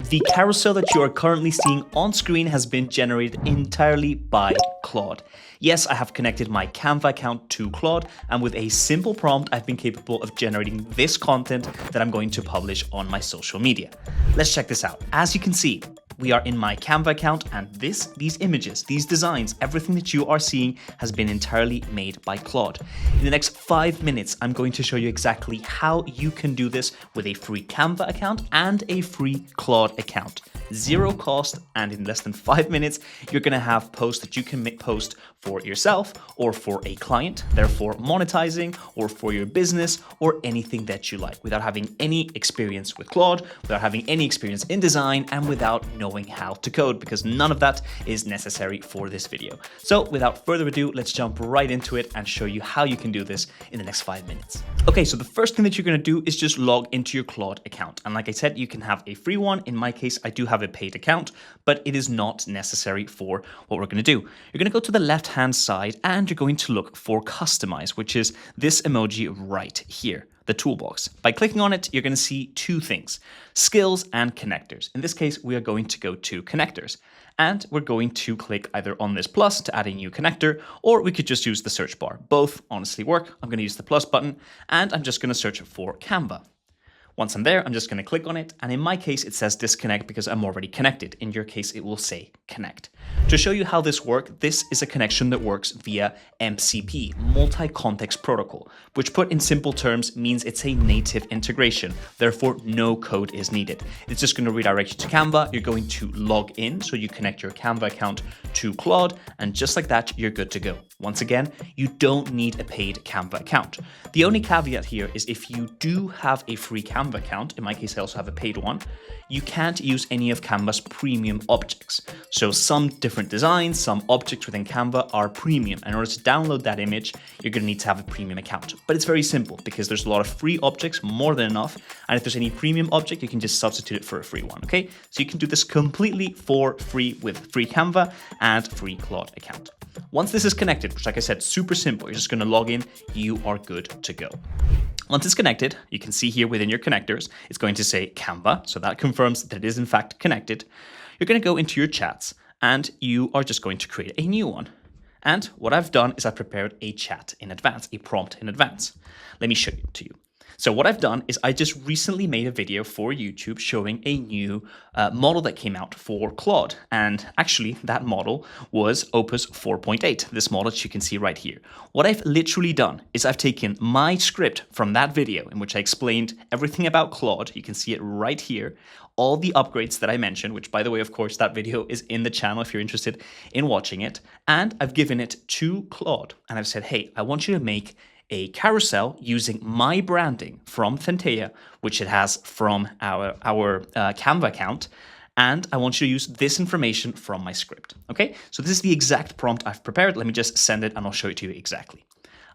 The carousel that you are currently seeing on screen has been generated entirely by Claude. Yes, I have connected my Canva account to Claude, and with a simple prompt, I've been capable of generating this content that I'm going to publish on my social media. Let's check this out. As you can see, we are in my Canva account, and these images, these designs, everything that you are seeing has been entirely made by Claude. In the next 5 minutes, I'm going to show you exactly how you can do this with a free Canva account and a free Claude account. Zero cost, and in less than 5 minutes, you're gonna have posts that you can post for yourself or for a client, therefore monetizing, or for your business or anything that you like, without having any experience with Claude, without having any experience in design, and without knowing how to code, because none of that is necessary for this video. So without further ado, let's jump right into it and show you how you can do this in the next 5 minutes. Okay, so the first thing that you're gonna do is just log into your Claude account. And like I said, you can have a free one. In my case, I do have a paid account, but it is not necessary for what we're gonna do. You're gonna go to the left-hand side and you're going to look for customize, which is this emoji right here, the toolbox. By clicking on it, you're going to see two things, skills and connectors. In this case, we are going to go to connectors, and we're going to click either on this plus to add a new connector, or we could just use the search bar. Both honestly work. I'm going to use the plus button, and I'm just going to search for Canva. Once I'm there, I'm just going to click on it, and in my case, it says disconnect because I'm already connected. In your case, it will say connect. To show you how this works, this is a connection that works via MCP, multi-context protocol, which put in simple terms means it's a native integration. Therefore, no code is needed. It's just going to redirect you to Canva. You're going to log in, so you connect your Canva account to Claude, and just like that, you're good to go. Once again, you don't need a paid Canva account. The only caveat here is if you do have a free Canva account, in my case I also have a paid one, you can't use any of Canva's premium objects. So some different designs, some objects within Canva are premium. In order to download that image, you're going to need to have a premium account. But it's very simple because there's a lot of free objects, more than enough. And if there's any premium object, you can just substitute it for a free one, okay? So you can do this completely for free with free Canva and free Claude account. Once this is connected, which like I said, super simple, you're just going to log in, you are good to go. Once it's connected, you can see here within your connectors, it's going to say Canva. So that confirms that it is in fact connected. You're going to go into your chats and you are just going to create a new one. And what I've done is I've prepared a chat in advance, a prompt in advance. Let me show it to you. So what I've done is I just recently made a video for YouTube showing a new model that came out for Claude. And actually that model was Opus 4.8, this model that you can see right here. What I've literally done is I've taken my script from that video in which I explained everything about Claude. You can see it right here. All the upgrades that I mentioned, which by the way, of course, that video is in the channel if you're interested in watching it. And I've given it to Claude and I've said, hey, I want you to make a carousel using my branding from Centella, which it has from our Canva account. And I want you to use this information from my script. Okay, so this is the exact prompt I've prepared. Let me just send it and I'll show it to you exactly.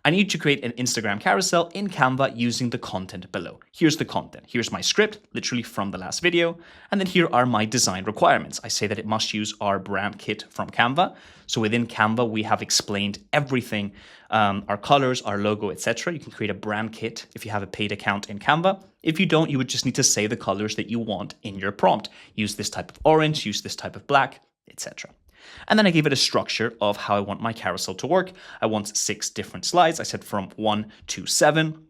I need to create an Instagram carousel in Canva using the content below. Here's the content. Here's my script, literally from the last video. And then here are my design requirements. I say that it must use our brand kit from Canva. So within Canva, we have explained everything, our colors, our logo, etc. You can create a brand kit if you have a paid account in Canva. If you don't, you would just need to say the colors that you want in your prompt. Use this type of orange, use this type of black, etc. And then I gave it a structure of how I want my carousel to work. I want 6 different slides. I said from 1 to 7.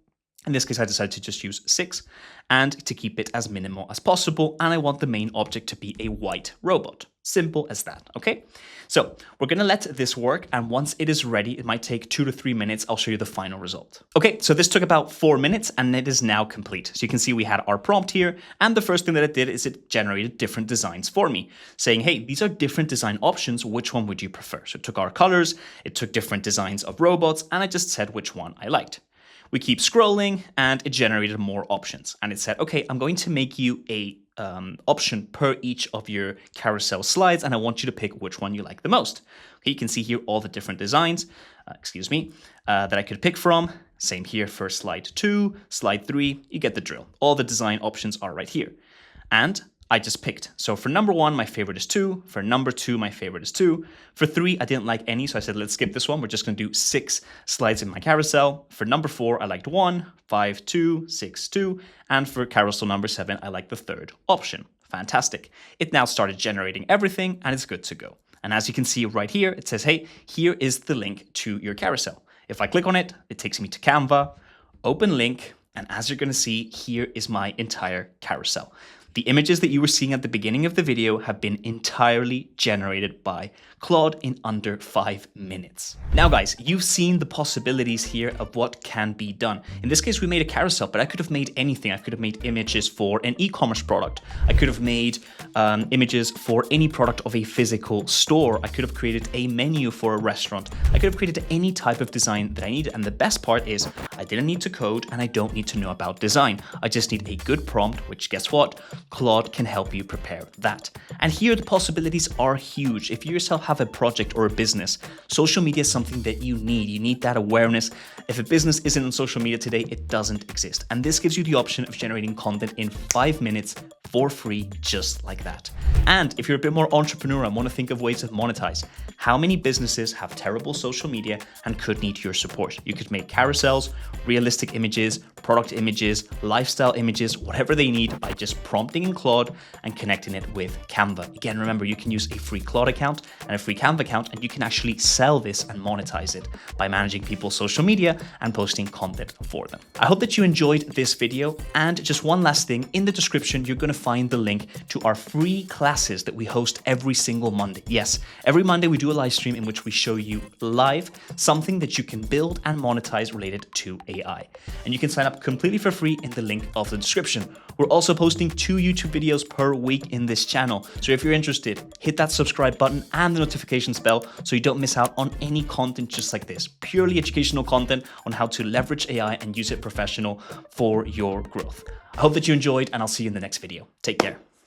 In this case, I decided to just use 6 and to keep it as minimal as possible. And I want the main object to be a white robot. Simple as that, okay? So we're gonna let this work. And once it is ready, it might take 2 to 3 minutes. I'll show you the final result. Okay, so this took about 4 minutes and it is now complete. So you can see we had our prompt here. And the first thing that it did is it generated different designs for me, saying, hey, these are different design options. Which one would you prefer? So it took our colors, it took different designs of robots, and I just said which one I liked. We keep scrolling and it generated more options. And it said, okay, I'm going to make you a option per each of your carousel slides. And I want you to pick which one you like the most. Okay, you can see here all the different designs, that I could pick from. Same here for slide 2, slide 3, you get the drill. All the design options are right here. And I just picked. So for number 1, my favorite is 2. For number 2, my favorite is 2. For 3, I didn't like any, so I said, let's skip this one. We're just going to do 6 slides in my carousel. For number 4, I liked 1, 5, 2, 6, 2. And for carousel number 7, I like the third option. Fantastic. It now started generating everything and it's good to go. And as you can see right here, it says, hey, here is the link to your carousel. If I click on it, it takes me to Canva, open link, and as you're going to see, here is my entire carousel. The images that you were seeing at the beginning of the video have been entirely generated by Claude in under 5 minutes. Now guys, you've seen the possibilities here of what can be done. In this case, we made a carousel, but I could have made anything. I could have made images for an e-commerce product. I could have made images for any product of a physical store. I could have created a menu for a restaurant. I could have created any type of design that I needed. And the best part is I didn't need to code and I don't need to know about design. I just need a good prompt, which guess what? Claude can help you prepare that. And here the possibilities are huge. If you yourself have a project or a business, social media is something that you need. You need that awareness. If a business isn't on social media today, it doesn't exist. And this gives you the option of generating content in 5 minutes for free, just like that. And if you're a bit more entrepreneurial and want to think of ways to monetize, how many businesses have terrible social media and could need your support? You could make carousels, realistic images, product images, lifestyle images, whatever they need by just prompting in Claude and connecting it with Canva. Again, remember, you can use a free Claude account and a free Canva account, and you can actually sell this and monetize it by managing people's social media and posting content for them. I hope that you enjoyed this video. And just one last thing, in the description, you're going to find the link to our free classes that we host every single Monday. Yes, every Monday we do a live stream in which we show you live something that you can build and monetize related to AI. And you can sign up completely for free in the link of the description. We're also posting 2 YouTube videos per week in this channel. So if you're interested, hit that subscribe button and the notifications bell so you don't miss out on any content just like this. Purely educational content on how to leverage AI and use it professional for your growth. I hope that you enjoyed, and I'll see you in the next video. Take care.